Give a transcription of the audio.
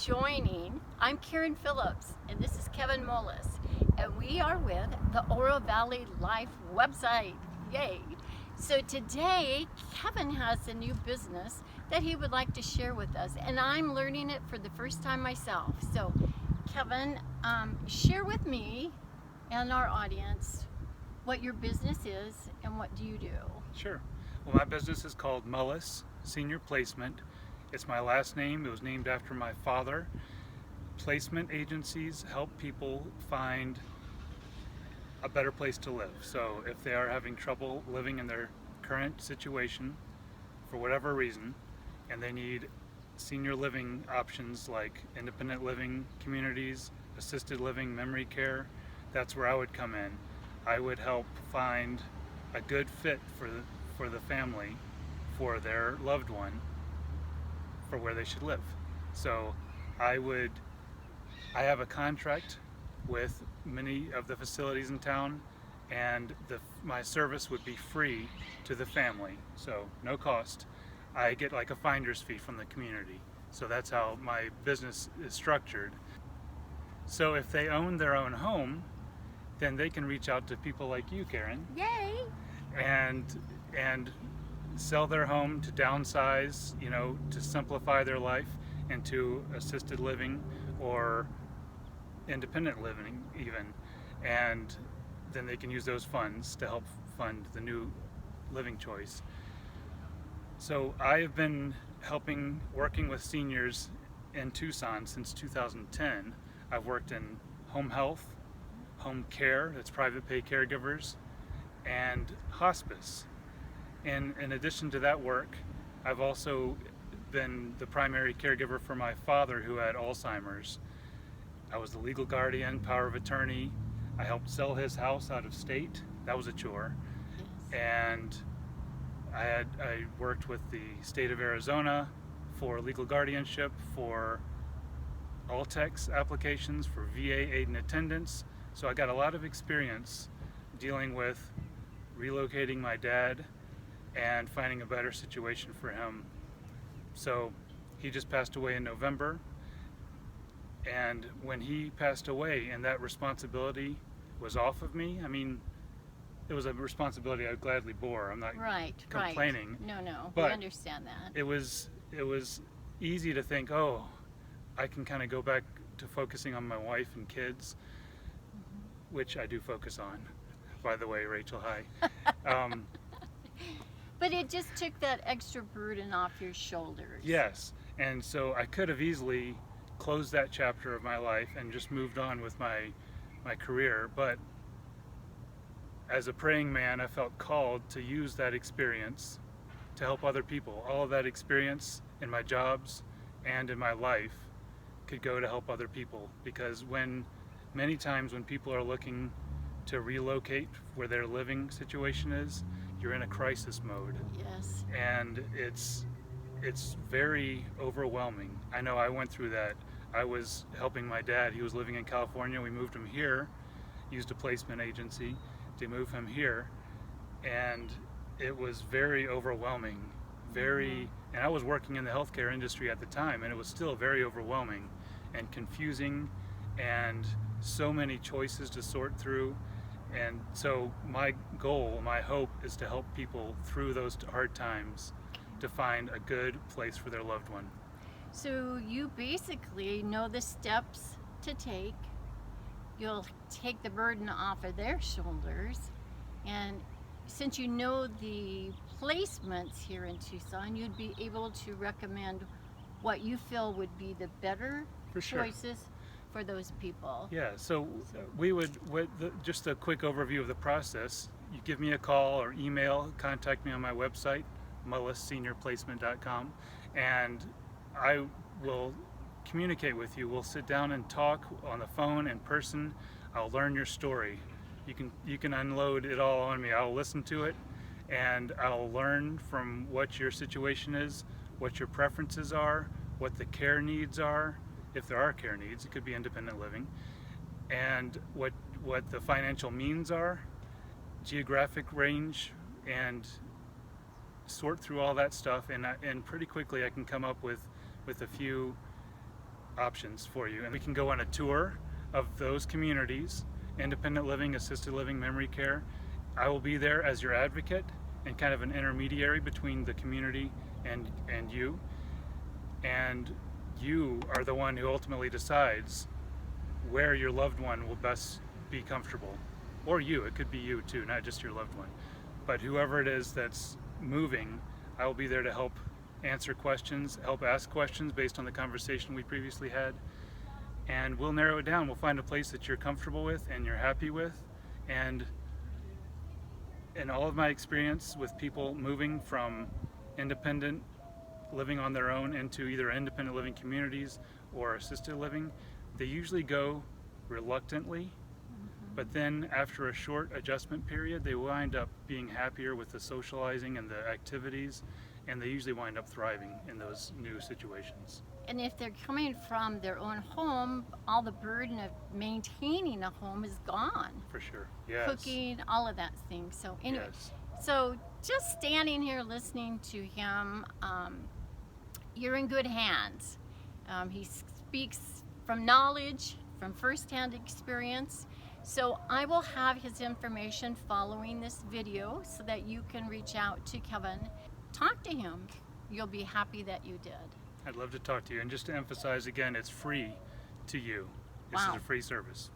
joining. I'm Karen Phillips, and this is Kevin Mullis, and we are with the Oro Valley Life website. Yay! So today, Kevin has a new business that he would like to share with us, and I'm learning it for the first time myself. So, Kevin, share with me and our audience what your business is and what do you do? Sure. Well, my business is called Mullis Senior Placement. It's my last name. It was named after my father. Placement agencies help people find a better place to live. So if they are having trouble living in their current situation for whatever reason, and they need senior living options like independent living communities, assisted living, memory care, that's where I would come in. I would help find a good fit for the family, for their loved one, for where they should live. So I have a contract with many of the facilities in town, and my service would be free to the family, so no cost. I get like a finder's fee from the community. So that's how my business is structured. So if they own their own home, then they can reach out to people like you, Karen. Yay! And sell their home to downsize, to simplify their life into assisted living or independent living even. And then they can use those funds to help fund the new living choice. So I have been working with seniors in Tucson since 2010. I've worked in home health, home care, that's private pay caregivers, and hospice. And in addition to that work, I've also been the primary caregiver for my father who had Alzheimer's. I was the legal guardian, power of attorney. I helped sell his house out of state. That was a chore. Yes. And I worked with the state of Arizona for legal guardianship, for Altex applications, for VA aid and attendance. So I got a lot of experience dealing with relocating my dad and finding a better situation for him. So he just passed away in November, and when he passed away and that responsibility was off of me, I mean, it was a responsibility I gladly bore. I'm not complaining. Right. No, but we understand that. It was easy to think, oh, I can kind of go back to focusing on my wife and kids, which I do focus on, by the way, Rachel, hi. But it just took that extra burden off your shoulders. Yes, and so I could have easily closed that chapter of my life and just moved on with my career, but as a praying man, I felt called to use that experience to help other people. All of that experience in my jobs and in my life could go to help other people, because many times when people are looking to relocate where their living situation is, you're in a crisis mode. Yes. And it's very overwhelming. I know I went through that. I was helping my dad. He was living in California. We moved him here, used a placement agency to move him here, and it was very overwhelming. And I was working in the healthcare industry at the time, and it was still very overwhelming and confusing, and so many choices to sort through. And so my goal, my hope, is to help people through those hard times to find a good place for their loved one. So you basically know the steps to take. You'll take the burden off of their shoulders. And since you know the placements here in Tucson, you'd be able to recommend what you feel would be the better choices for those people. Yeah, so we would, just a quick overview of the process. You give me a call or email, contact me on my website, mullisseniorplacement.com, and I will communicate with you. We'll sit down and talk on the phone, in person. I'll learn your story. You can unload it all on me. I'll listen to it, and I'll learn from what your situation is, what your preferences are, what the care needs are, if there are care needs. It could be independent living, and what the financial means are, geographic range, and sort through all that stuff, and pretty quickly I can come up with a few options for you, and we can go on a tour of those communities: independent living, assisted living, memory care. I will be there as your advocate and kind of an intermediary between the community and you. And you are the one who ultimately decides where your loved one will best be comfortable. Or you, it could be you too, not just your loved one. But whoever it is that's moving, I will be there to help answer questions, help ask questions based on the conversation we previously had. And we'll narrow it down. We'll find a place that you're comfortable with and you're happy with. And in all of my experience with people moving from independent living on their own into either independent living communities or assisted living, they usually go reluctantly, but then after a short adjustment period, they wind up being happier with the socializing and the activities, and they usually wind up thriving in those new situations. And if they're coming from their own home, all the burden of maintaining a home is gone. For sure. Yes. Cooking, all of that thing. So anyway, Yes. so just standing here listening to him, you're in good hands. He speaks from knowledge, from firsthand experience. So I will have his information following this video so that you can reach out to Kevin, talk to him. You'll be happy that you did. I'd love to talk to you. And just to emphasize again, it's free to you. This Wow. is a free service.